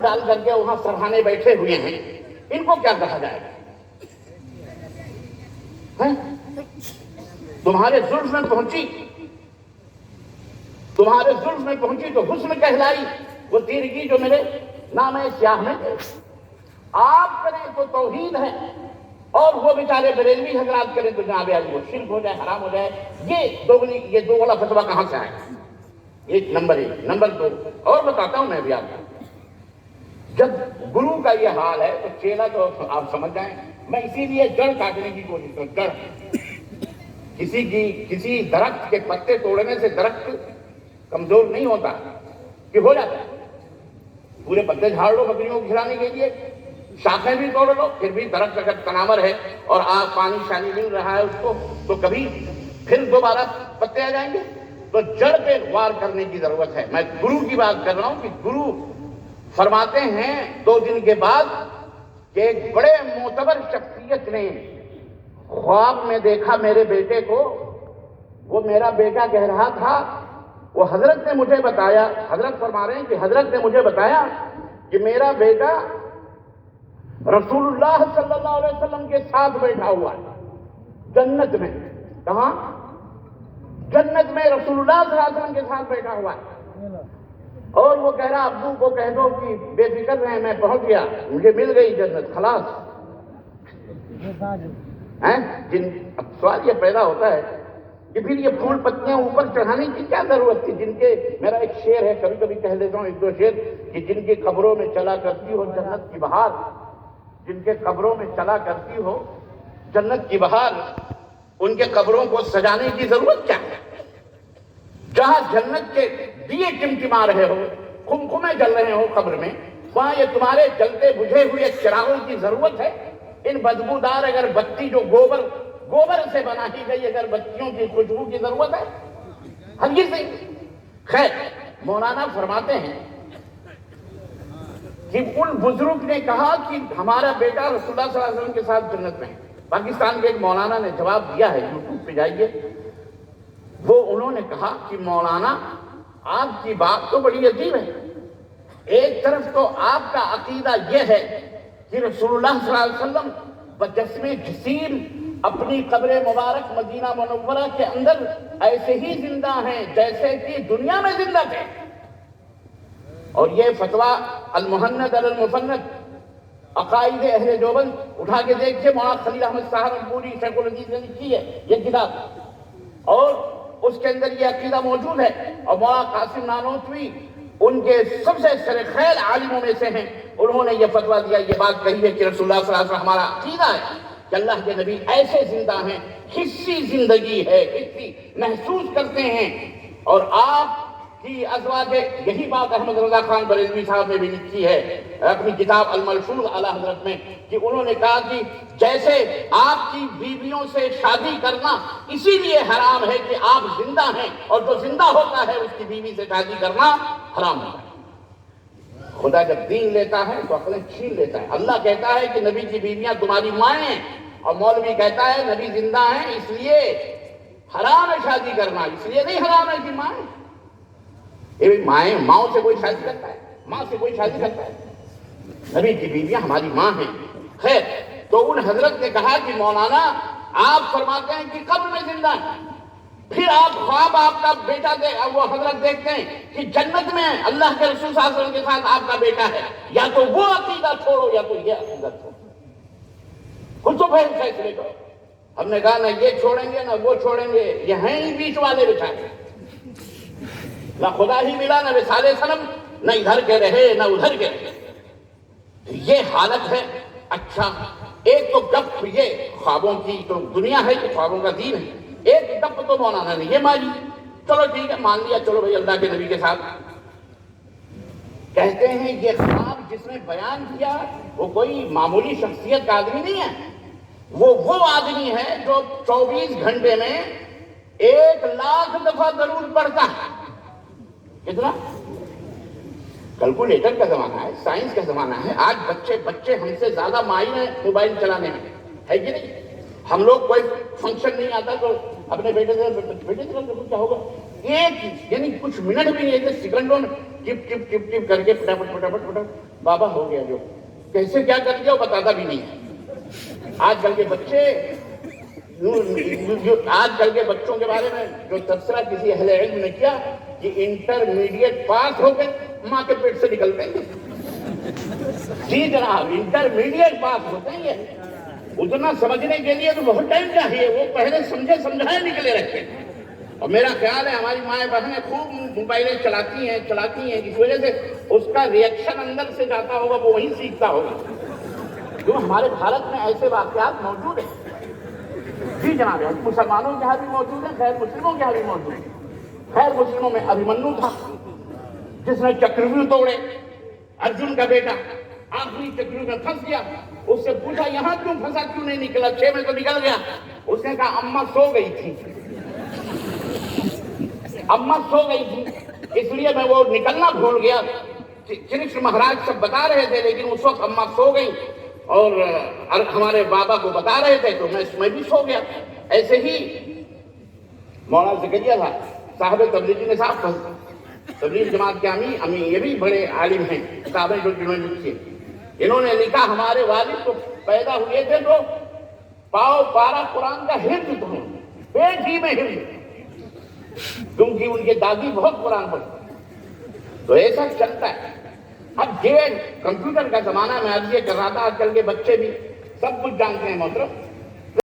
ڈال کر کے وہاں سرہانے بیٹھے ہوئے ہیں، ان کو کیا کہا جائے گا؟ تمہارے زلف میں پہنچی، تمہارے زلف میں پہنچی تو حسن کہلائی، وہ تیرگی جو میرے نام سیاہ میں آپ کریں تو توحید ہے، اور وہ بیچارے بریلوی حضرات کریں تو جناب علی وہ شرک ہو جائے، حرام ہو جائے۔ یہ دو والا فتویٰ کہاں سے آئے؟ ایک نمبر 2 اور بتاتا ہوں میں بھی آپ کو، جب گرو کا یہ حال ہے تو چیلا تو آپ سمجھ جائیں، میں اسی لیے جڑ کاٹنے کی کوشش کروں۔ جڑ کسی درخت کے پتے توڑنے سے درخت کمزور نہیں ہوتا، کہ ہو جاتا ہے، پورے پتے جھاڑ لو بکریوں کو کھلانے کے لیے، شاخیں بھی توڑ لو، پھر بھی درخت اگر تناور ہے اور آپ پانی شانی مل رہا ہے اس کو، تو کبھی پھر دوبارہ پتے آ جائیں گے۔ تو جڑ پہ غور کرنے کی ضرورت ہے۔ میں گرو کی بات کر رہا ہوں کہ گرو فرماتے ہیں 2 دن کے بعد کہ ایک بڑے معتبر شخصیت نے خواب میں دیکھا میرے بیٹے کو، وہ میرا بیٹا کہہ رہا تھا، وہ حضرت نے مجھے بتایا، حضرت فرما رہے ہیں کہ حضرت نے مجھے بتایا کہ میرا بیٹا رسول اللہ صلی اللہ علیہ وسلم کے ساتھ بیٹھا ہوا ہے جنت میں۔ کہاں؟ جنت میں رسول اللہ صلی اللہ علیہ وسلم کے ساتھ بیٹھا ہوا ہے، اور وہ کہہ رہا ابو کو کہہ دو کہ بے فکر رہے، میں پہنچ گیا، مجھے مل گئی جنت، خلاص۔ اب سوال یہ پیدا ہوتا ہے کہ پھر یہ پھول پتیاں اوپر چڑھانے کی کیا ضرورت تھی؟ جن کے، میرا ایک شعر ہے، کبھی کبھی کہہ دیتا ہوں 1-2 شعر، کہ جن کی قبروں میں چلا کرتی ہو جنت کی بہار، جن کے قبروں میں چلا کرتی ہو جنت کی بہار، ان کے قبروں کو سجانے کی ضرورت کیا ہے؟ جہاں جنت کے دیے ٹمٹما رہے ہو، خمخمے جل رہے ہو قبر میں، وہاں یہ تمہارے جلتے بجھے ہوئے چراغوں کی ضرورت ہے؟ ان بدبودار اگر بتی جو گوبر سے بنا ہی گئی اگر بتیوں کی خوشبو کی ضرورت ہے؟ ہرگز نہیں۔ خیر، مولانا فرماتے ہیں کہ ان بزرگ نے کہا کہ ہمارا بیٹا رسول اللہ صلی اللہ علیہ وسلم کے ساتھ جنت میں ہے۔ پاکستان کے ایک مولانا نے جواب دیا ہے، یوٹیوب پہ جائیے، وہ انہوں نے کہا کہ مولانا آپ کی بات تو بڑی عجیب ہے، ایک طرف تو آپ کا عقیدہ یہ ہے کہ رسول اللہ صلی اللہ علیہ وسلم بجسم جسیم اپنی قبر مبارک مدینہ منورہ کے اندر ایسے ہی زندہ ہیں جیسے کہ دنیا میں زندہ تھے، اور یہ فتویٰ المہند علی المفند عقائد اہل دیوبند اٹھا کے دیکھیے، مولانا خلیل احمد سہارنپوری شیخ الحدیث نے لکھی ہے یہ کتاب، اور اس کے اندر یہ عقیدہ موجود ہے، اور مولانا قاسم نانوتوی ان کے سب سے سرخیل عالموں میں سے ہیں، انہوں نے یہ فتویٰ دیا، یہ بات کہی ہے کہ رسول اللہ صلی اللہ علیہ وسلم، ہمارا عقیدہ ہے کہ اللہ کے نبی ایسے زندہ ہیں، حصی زندگی ہے، حصی محسوس کرتے ہیں، اور آپ کی ازواج، یہی بات احمد رضا خان بریلوی صاحب نے بھی لکھی ہے اپنی کتاب الملفوظ علی حضرت میں، کہ انہوں نے کہا کہ جیسے آپ کی بیویوں سے شادی کرنا اسی لیے حرام ہے کہ آپ زندہ ہیں، اور جو زندہ ہوتا ہے اس کی بیوی سے شادی کرنا حرام ہوتا ہے۔ خدا جب دین لیتا ہے تو عقلیں چھین لیتا ہے۔ اللہ کہتا ہے کہ نبی کی بیویاں تمہاری مائیں ہیں، اور مولوی کہتا ہے نبی زندہ ہیں اس لیے حرام ہے شادی کرنا، اس لیے نہیں حرام ہے کہ مائیں۔ ماؤں سے کوئی شادی کرتا ہے؟ ماں سے کوئی شادی کرتا ہے؟ نبی کی بیویاں ہماری ماں ہیں۔ خیر، تو ان حضرت نے کہا کہ مولانا آپ فرماتے ہیں کہ قبر میں زندہ ہیں، پھر آپ خواب آپ کا بیٹا وہ حضرت دیکھتے ہیں کہ جنت میں اللہ کے رسول صلی اللہ علیہ وسلم کے ساتھ آپ کا بیٹا ہے، یا تو وہ عقیدہ چھوڑو یا تو یہ عقیدہ چھوڑو، کچھ تو فیصلے کرو۔ ہم نے کہا نہ یہ چھوڑیں گے نہ وہ چھوڑیں گے، یہ ہیں ہی بیچ والے بیچارے، نہ خدا ہی ملا نہ رسال صنم، نہ ادھر کے رہے نہ ادھر کے رہے، یہ حالت ہے۔ اچھا، ایک تو گپ یہ خوابوں کی تو دنیا ہے کہ خوابوں کا دین ہے، ایک گپ تو مولانا نے یہ مانی، چلو ٹھیک ہے مان لیا، چلو بھائی اللہ کے نبی کے ساتھ۔ کہتے ہیں یہ خواب جس نے بیان کیا وہ کوئی معمولی شخصیت کا آدمی نہیں ہے، وہ آدمی ہے جو 24 گھنٹے میں 1,00,000 دفعہ درود پڑھتا ہے۔ کتنا؟ کیلکولیٹر کا زمانہ ہے، سائنس کا زمانہ ہے، آج بچے ہم سے زیادہ ماہر ہیں موبائل چلانے میں، ہے کہ نہیں؟ ہم لوگ کوئی فنکشن نہیں آتا تو اپنے بیٹے سے کیا ہوگا، ایک یعنی کچھ منٹ بھی نہیں، سیکنڈوں میں ٹپ ٹپ ٹپ ٹپ کر کے پٹافٹ بابا ہو گیا جو کیسے کیا کر دیا وہ بتاتا بھی نہیں ہے. آج کل کے بچے آج کل کے بچوں کے بارے میں جو تبصرہ کسی اہل علم نے کیا کہ انٹرمیڈیٹ پاس ہو گئے ماں کے پیٹ سے نکلتے ہیں. جی جناب, انٹرمیڈیٹ پاس ہوتے ہیں. اتنا سمجھنے کے لیے تو بہت ٹائم چاہیے, وہ پہلے سمجھے سمجھائے نکلے رکھے. اور میرا خیال ہے ہماری مائیں بہنیں خوب موبائلیں چلاتی ہیں اس وجہ سے اس کا ریئیکشن اندر سے جاتا ہوگا, وہ وہیں سیکھتا ہوگا. جو ہمارے بھارت میں ایسے واقعات موجود ہیں. جی جناب, مسلمانوں کے یہاں بھی موجود ہیں, غیر مسلموں کے یہاں بھی موجود ہیں. غیر مسلموں میں ابھیمنو تھا جس نے چکرویو توڑے. ارجن کا بیٹا آخری چکرویو میں پھنس گیا. اس سے پوچھا یہاں کیوں پھنسا, کیوں نہیں نکلا؟ 6 میں تو نکل گیا. اس نے کہا اماں سو گئی تھی, اماں سو گئی تھی اس لیے میں وہ نکلنا بھول گیا. کرشن مہاراج سب بتا رہے تھے لیکن اس وقت اماں سو گئی اور ہمارے بابا کو بتا رہے تھے تو میں بھی سو گیا. ایسے ہی مولانا زکریا صاحب تبلیغی نے صاحب تبلیغ جماعت کے امی یہ بھی بڑے عالم ہیں, کتابیں جنہوں نے لکھی. انہوں نے لکھا ہمارے والد تو پیدا ہوئے تھے تو پاؤ پارا قرآن کا حفظ تھا, پیٹ ہی میں حفظ, کیونکہ ان کے دادی بہت قرآن پڑھتے. تو ایسا چلتا ہے. اب یہ کمپیوٹر کا زمانہ میں عرض یہ کر رہا تھا, آج کل کے بچے بھی سب کچھ جانتے ہیں محترم.